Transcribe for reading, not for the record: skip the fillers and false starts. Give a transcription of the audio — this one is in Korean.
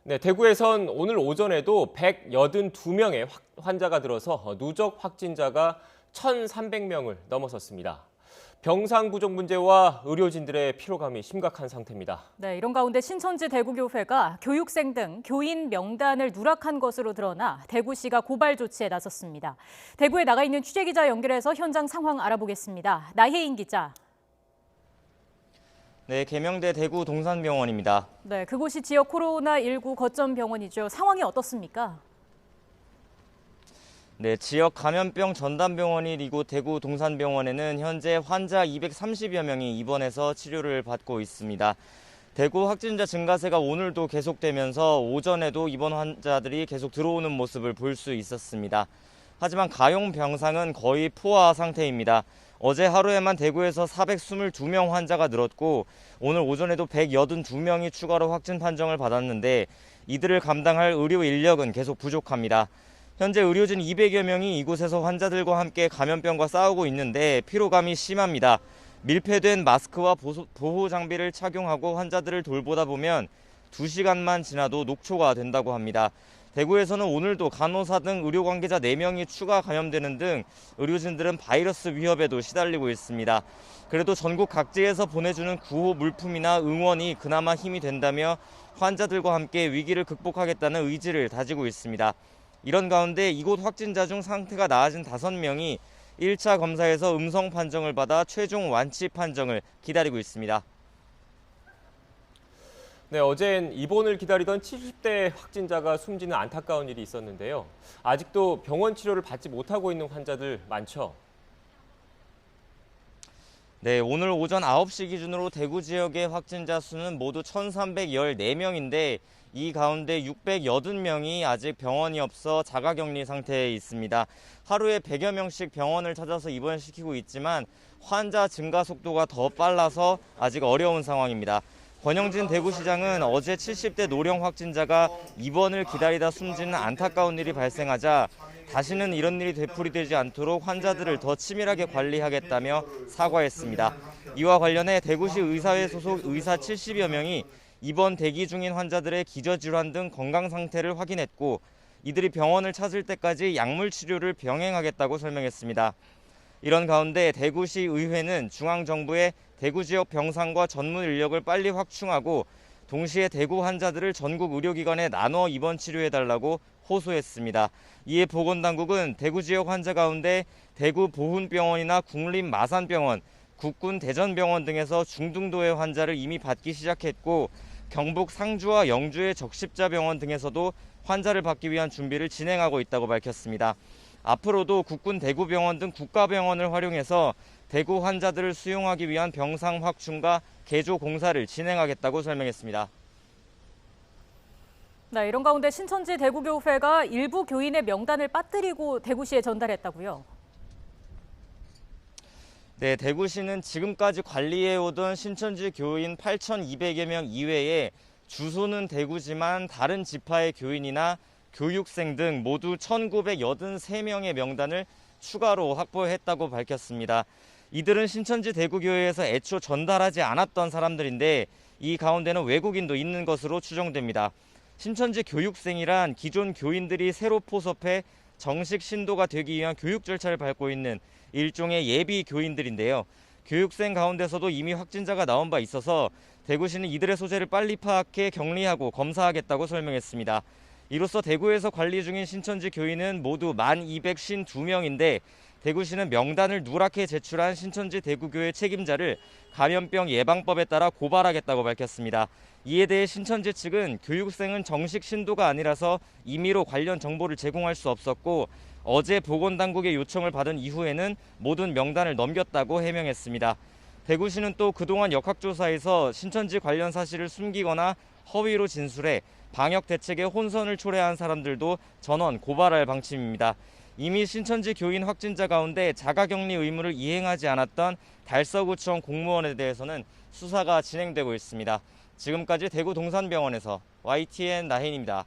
네, 대구에선 오늘 오전에도 182명의 환자가 들어서 누적 확진자가 1,300명을 넘어섰습니다. 병상 부족 문제와 의료진들의 피로감이 심각한 상태입니다. 네, 이런 가운데 신천지 대구교회가 교육생 등 교인 명단을 누락한 것으로 드러나 대구시가 고발 조치에 나섰습니다. 대구에 나가 있는 취재기자 연결해서 현장 상황 알아보겠습니다. 나혜인 기자. 네, 계명대 대구 동산병원입니다. 네, 그곳이 지역 코로나19 거점 병원이죠. 상황이 어떻습니까? 네, 지역 감염병 전담병원인 이곳 대구 동산병원에는 현재 환자 230여 명이 입원해서 치료를 받고 있습니다. 대구 확진자 증가세가 오늘도 계속되면서 오전에도 입원 환자들이 계속 들어오는 모습을 볼 수 있었습니다. 하지만 가용 병상은 거의 포화 상태입니다. 어제 하루에만 대구에서 422명 환자가 늘었고 오늘 오전에도 182명이 추가로 확진 판정을 받았는데 이들을 감당할 의료 인력은 계속 부족합니다. 현재 의료진 200여 명이 이곳에서 환자들과 함께 감염병과 싸우고 있는데 피로감이 심합니다. 밀폐된 마스크와 보호 장비를 착용하고 환자들을 돌보다 보면 2시간만 지나도 녹초가 된다고 합니다. 대구에서는 오늘도 간호사 등 의료 관계자 4명이 추가 감염되는 등 의료진들은 바이러스 위협에도 시달리고 있습니다. 그래도 전국 각지에서 보내주는 구호 물품이나 응원이 그나마 힘이 된다며 환자들과 함께 위기를 극복하겠다는 의지를 다지고 있습니다. 이런 가운데 이곳 확진자 중 상태가 나아진 5명이 1차 검사에서 음성 판정을 받아 최종 완치 판정을 기다리고 있습니다. 네, 어젠 입원을 기다리던 70대 확진자가 숨지는 안타까운 일이 있었는데요. 아직도 병원 치료를 받지 못하고 있는 환자들 많죠? 네, 오늘 오전 9시 기준으로 대구 지역의 확진자 수는 모두 1,314명인데 이 가운데 680명이 아직 병원이 없어 자가격리 상태에 있습니다. 하루에 100여 명씩 병원을 찾아서 입원시키고 있지만 환자 증가 속도가 더 빨라서 아직 어려운 상황입니다. 권영진 대구시장은 어제 70대 노령 확진자가 입원을 기다리다 숨지는 안타까운 일이 발생하자 다시는 이런 일이 되풀이되지 않도록 환자들을 더 치밀하게 관리하겠다며 사과했습니다. 이와 관련해 대구시 의사회 소속 의사 70여 명이 입원 대기 중인 환자들의 기저질환 등 건강 상태를 확인했고 이들이 병원을 찾을 때까지 약물 치료를 병행하겠다고 설명했습니다. 이런 가운데 대구시 의회는 중앙정부에 대구 지역 병상과 전문 인력을 빨리 확충하고 동시에 대구 환자들을 전국 의료기관에 나눠 입원 치료해달라고 호소했습니다. 이에 보건당국은 대구 지역 환자 가운데 대구 보훈병원이나 국립마산병원, 국군 대전병원 등에서 중등도의 환자를 이미 받기 시작했고 경북 상주와 영주의 적십자병원 등에서도 환자를 받기 위한 준비를 진행하고 있다고 밝혔습니다. 앞으로도 국군 대구병원 등 국가병원을 활용해서 대구 환자들을 수용하기 위한 병상 확충과 개조 공사를 진행하겠다고 설명했습니다. 네, 이런 가운데 신천지 대구교회가 일부 교인의 명단을 빠뜨리고 대구시에 전달했다고요? 네, 대구시는 지금까지 관리해오던 신천지 교인 8,200여 명 이외에 주소는 대구지만 다른 지파의 교인이나 교육생 등 모두 1,983명의 명단을 추가로 확보했다고 밝혔습니다. 이들은 신천지 대구교회에서 애초 전달하지 않았던 사람들인데 이 가운데는 외국인도 있는 것으로 추정됩니다. 신천지 교육생이란 기존 교인들이 새로 포섭해 정식 신도가 되기 위한 교육 절차를 밟고 있는 일종의 예비 교인들인데요. 교육생 가운데서도 이미 확진자가 나온 바 있어서 대구시는 이들의 소재를 빨리 파악해 격리하고 검사하겠다고 설명했습니다. 이로써 대구에서 관리 중인 신천지 교인은 모두 1,252명인데 대구시는 명단을 누락해 제출한 신천지 대구교회 책임자를 감염병 예방법에 따라 고발하겠다고 밝혔습니다. 이에 대해 신천지 측은 교육생은 정식 신도가 아니라서 임의로 관련 정보를 제공할 수 없었고 어제 보건당국의 요청을 받은 이후에는 모든 명단을 넘겼다고 해명했습니다. 대구시는 또 그동안 역학조사에서 신천지 관련 사실을 숨기거나 허위로 진술해 방역 대책에 혼선을 초래한 사람들도 전원 고발할 방침입니다. 이미 신천지 교인 확진자 가운데 자가격리 의무를 이행하지 않았던 달서구청 공무원에 대해서는 수사가 진행되고 있습니다. 지금까지 대구 동산병원에서 YTN 나혜인입니다.